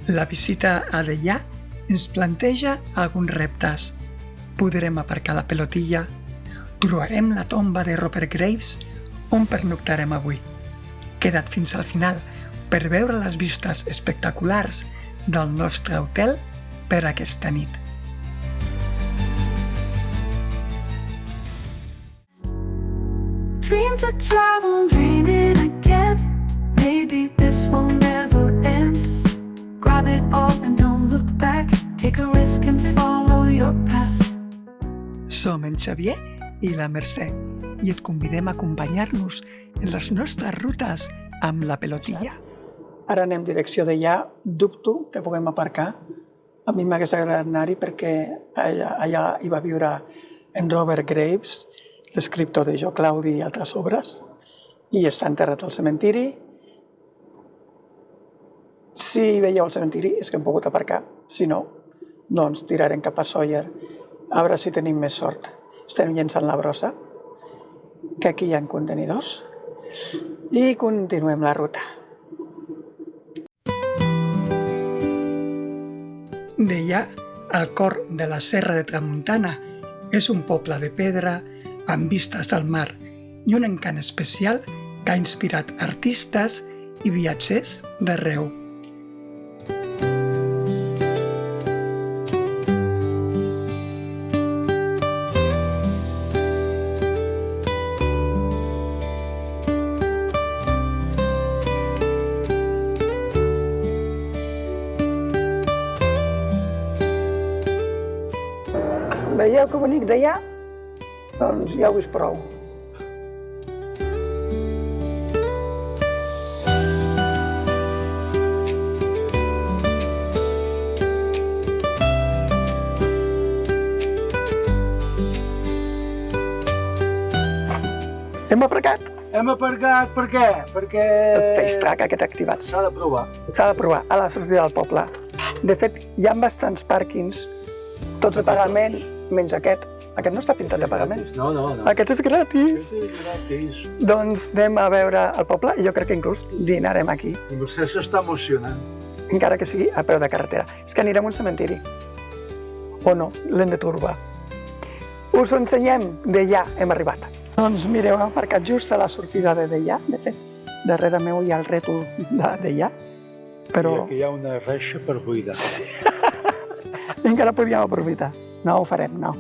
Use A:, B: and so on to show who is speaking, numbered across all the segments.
A: La visita a Deià ens planteja alguns reptes. Podrem aparcar la pelotilla? Trobarem la tomba de Robert Graves? On pernoctarem avui? Queda't fins al final per veure les vistes espectaculars del nostre hotel per aquesta nit.
B: Dream to travel, dreaming again. Maybe this will never end. Grab it all and don't look back. Take a risk and follow your path.
A: Som en Xavier i la Mercè i et convidem a acompanyar-nos en les nostres rutes amb la pelotilla. Ara anem direcció d'allà. Dubto que puguem aparcar. A mi m'hagués agradat anar-hi perquè allà hi va viure en Robert Graves, l'escriptor de Jo, Claudi i altres obres, i està enterrat al cementiri. Si veieu el cementiri és que hem pogut aparcar. Si no, doncs tirarem cap a Sóller. A veure si tenim més sort. Estem llençant la brossa, que aquí hi ha contenidors, i continuem la ruta. Deià, al cor de la Serra de Tramuntana, és un poble de pedra amb vistes al mar i un encant especial que ha inspirat artistes i viatgers d'arreu. Veieu que bonic d'allà? Doncs ja ho he vist prou. Hem aparcat?
C: Hem aparcat per què? Perquè...
A: El Facetrack aquest activat.
C: S'ha de provar.
A: S'ha de provar a la sortida del poble. De fet, hi ha bastants pàrquings, tots de pagament, menys aquest. Aquest no està pintat de pagament.
C: No.
A: Aquest és gratis.
C: Sí, gratis.
A: Doncs anem a veure el poble i jo crec que inclús dinarem aquí,
C: I vostè s'està emocionant.
A: encara que sigui a peu de carretera. És que anirem a un cementiri. O no, l'hem de turbar. Us ho ensenyem. Deià, hem arribat. Doncs mireu, hem aparcat just a la sortida de Deià. De fet, darrere meu hi ha el rètol de Deià. Però...
C: I aquí hi ha una reixa per buidar.
A: Sí. Encara podíem aprofitar. No ho farem, no.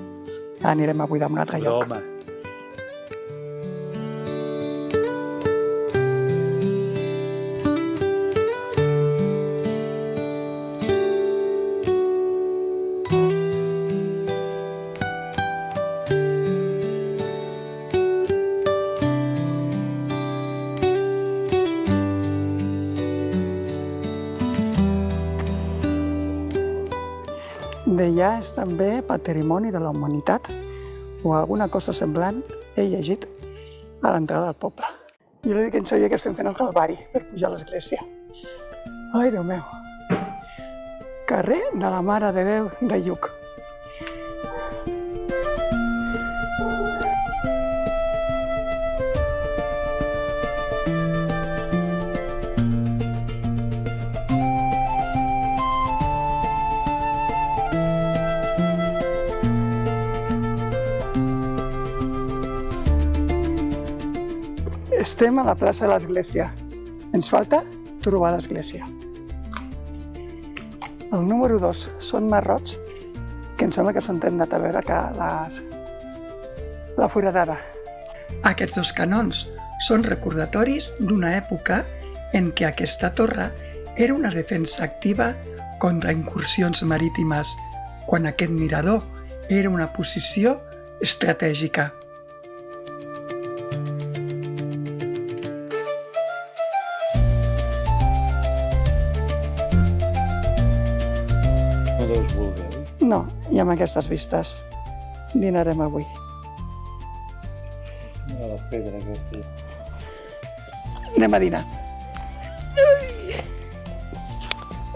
A: Anirem a buidar en un altre lloc.
C: Home.
A: Deià és també patrimoni de la humanitat o alguna cosa semblant he llegit a l'entrada del poble. Jo li dic en Xavier que estem fent el Calvari per pujar a l'església. Ai, Déu meu! Carrer de la Mare de Déu de Lluc. Estem a la plaça de l'església. Ens falta trobar l'església. El número 2 són marrots, que em sembla que s'han anat a veure que la foradada. Aquests dos canons són recordatoris d'una època en què aquesta torre era una defensa activa contra incursions marítimes, quan aquest mirador era una posició estratègica.
C: No deus voler.
A: No, i amb aquestes vistes dinarem avui.
C: Mira la pedra aquesta.
A: Anem a dinar.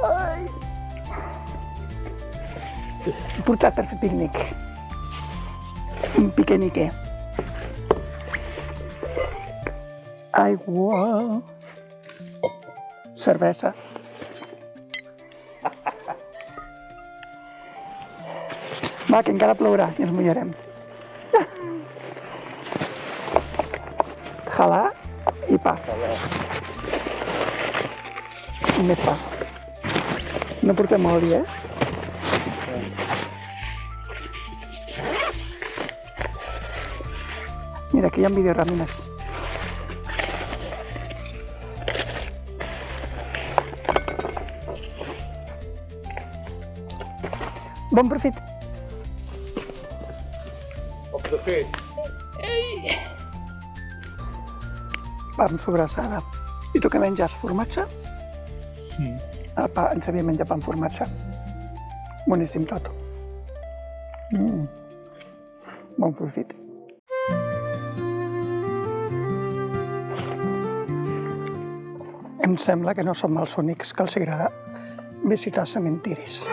A: Ai. He portat per fer pícnic. Un piquenique. Aigua. Cervesa. Va, que encara plourà i ens mullarem. Halà i pa. I més pa. No portem oli, Mira, aquí hi ha videoramines. Bon profit.
C: Bon profit.
A: Pa amb sobrassada. I tu què menges? Formatge?
C: Sí.
A: El pa, en Xavier menja pa amb formatge. Boníssim tot. Bon profit. Em sembla que no som els únics que els agrada visitar cementiris.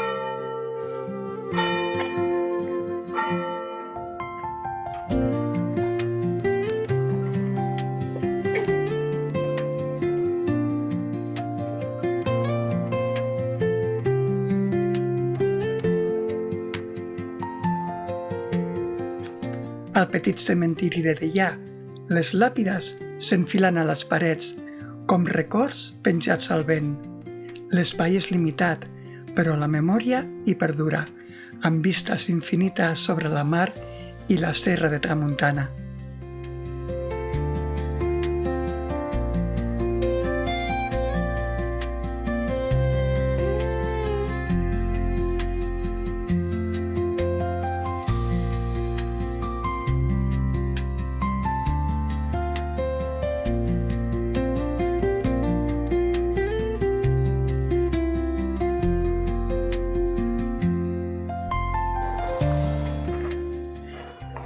A: Al petit cementiri de Deià, les làpides s'enfilen a les parets com records penjats al vent. L'espai és limitat, però la memòria hi perdura, amb vistes infinites sobre la mar i la serra de tramuntana.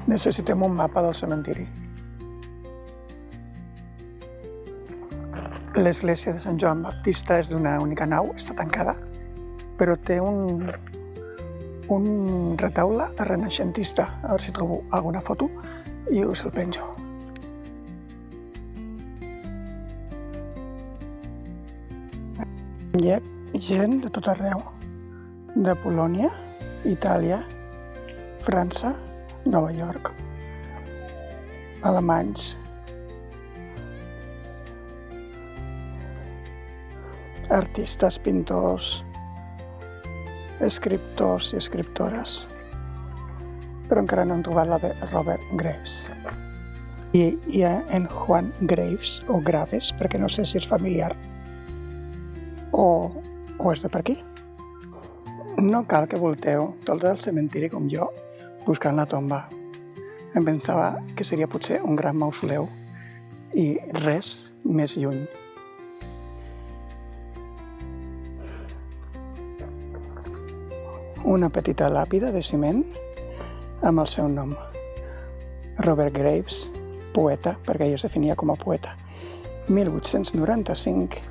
A: Necessitem un mapa del cementiri. L'església de Sant Joan Baptista és d'una única nau, està tancada, però té un retaule renaixentista. A veure si trobo alguna foto i us el penjo. Hi ha gent de tot arreu, de Polònia, Itàlia, França, Nova York, alemanys, artistes, pintors, escriptors i escriptores, però encara no hem trobat la de Robert Graves. I hi ha en Juan Graves, o Graves, perquè no sé si és familiar, o és de per aquí. No cal que volteu tots al cementiri com jo, buscant la tomba. Em pensava que seria potser un gran mausoleu i res més lluny. Una petita làpida de ciment amb el seu nom. Robert Graves, poeta, perquè ell es definia com a poeta. 1985.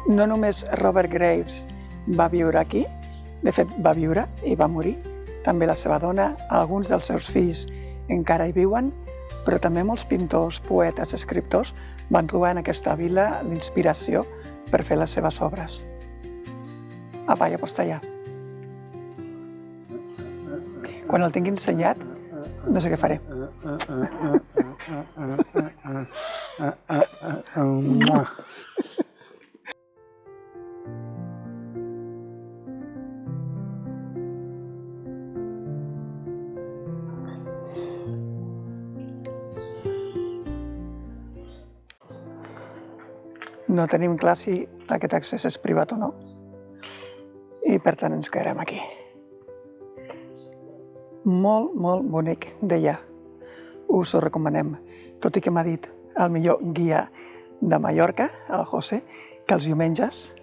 A: No només Robert Graves va viure aquí, de fet va viure i va morir, també la seva dona, alguns dels seus fills encara hi viuen, però també molts pintors, poetes, escriptors van trobar en aquesta vila l'inspiració per fer les seves obres. Apa, ja pots tallar. Quan el tingui ensenyat, no sé què faré. No tenim clar si aquest accés és privat o no, i per tant ens quedarem aquí. Molt, molt bonic, Deià. Us ho recomanem, tot i que m'ha dit el millor guia de Mallorca, el José, que els diumenges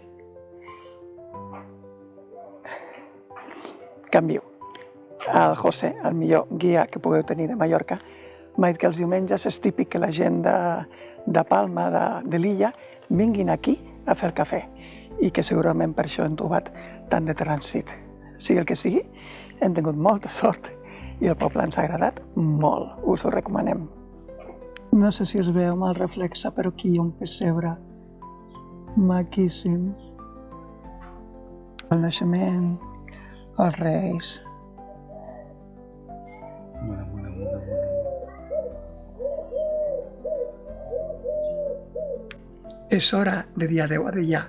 A: canvio. El José, el millor guia que pugueu tenir de Mallorca, m'ha dit que els diumenges és típic que la gent de Palma, de l'illa, vinguin aquí a fer el cafè i que segurament per això hem trobat tant de trànsit. Sigui el que sigui, hem tingut molta sort i el poble ens ha agradat molt, us ho recomanem. No sé si es veu amb el reflexe, però aquí hi ha un pessebre maquíssim. El naixement, els reis. És hora de dir adeu a Deià,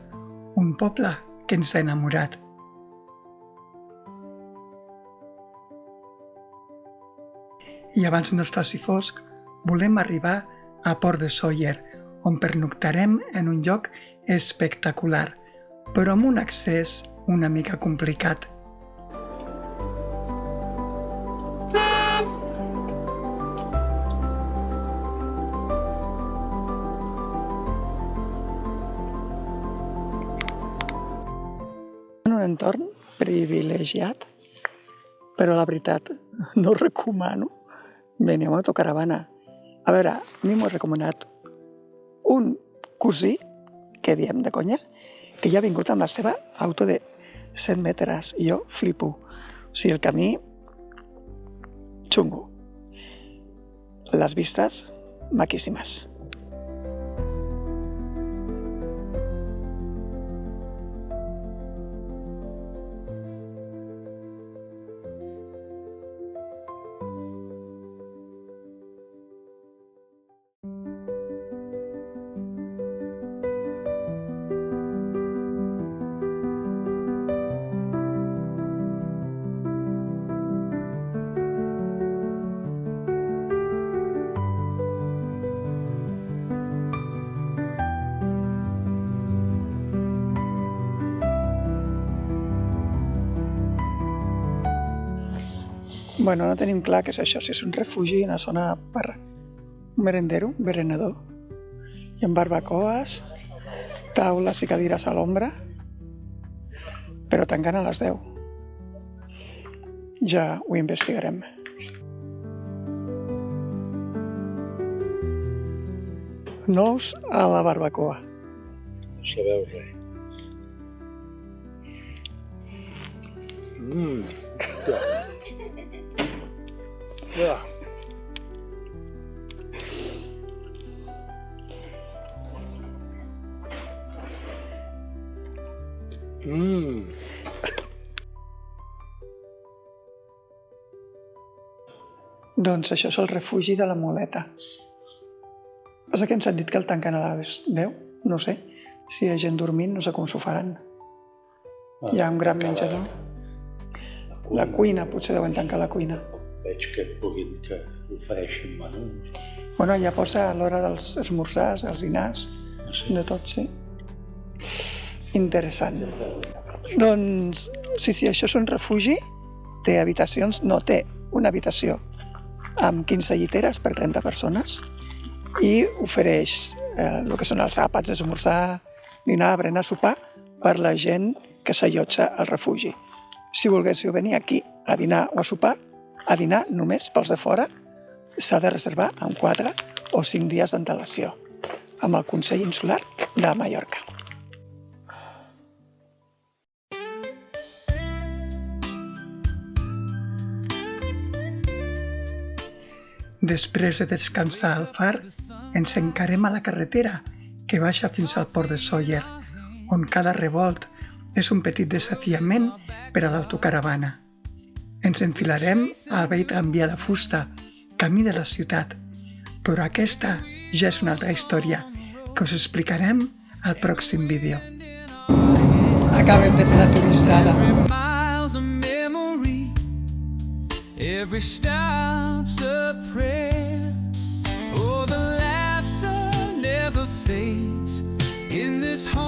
A: un poble que ens ha enamorat. I abans no es faci fosc, volem arribar a Port de Sóller, on pernoctarem en un lloc espectacular, però amb un accés una mica complicat. En un entorn privilegiat, però la veritat no recomano venir amb autocaravana. A veure, a mi m'ho ha recomanat un cosí, que diem de conya, que ja ha vingut amb la seva auto de 100 metres i jo flipo. O sigui, el camí xungo. Les vistes maquíssimes. Bueno, no tenim clar què és això, si és un refugi, una zona per un merendero, un berenador. Hi ha barbacoes, taules i cadires a l'ombra, però tancant a les 10. Ja ho investigarem. Nous a la barbacoa.
C: No sabeu res. Ja.
A: Doncs això és el refugi de la Muleta. Passa que ens han dit que el tanquen a les 10, no sé. Si hi ha gent dormint, no sé com s'ho faran. Hi ha un gran menjador. La cuina, potser deuen tancar la cuina.
C: Veig que ofereixen menús.
A: Bueno, ja posa a l'hora dels esmorzars, els dinars, de tot, sí. Interessant. Doncs, sí, això és un refugi, té habitacions, no té una habitació amb 15 lliteres per 30 persones i ofereix el que són els àpats, esmorzar, dinar, berenar, sopar per la gent que s'allotja al refugi. Si volguéssiu venir aquí a dinar o a sopar, a dinar només pels de fora s'ha de reservar amb 4 o 5 dies d'antelació amb el Consell Insular de Mallorca. Després de descansar al far, ens encarem a la carretera que baixa fins al Port de Sóller, on cada revolt és un petit desafiament per a l'autocaravana. Ens enfilarem al vell tramvia de fusta, camí de la ciutat, però aquesta ja és una altra història que us explicarem al pròxim vídeo. Acabem de fer la turistada. Every stop's a prayer. Oh, the laughter never fades in this home.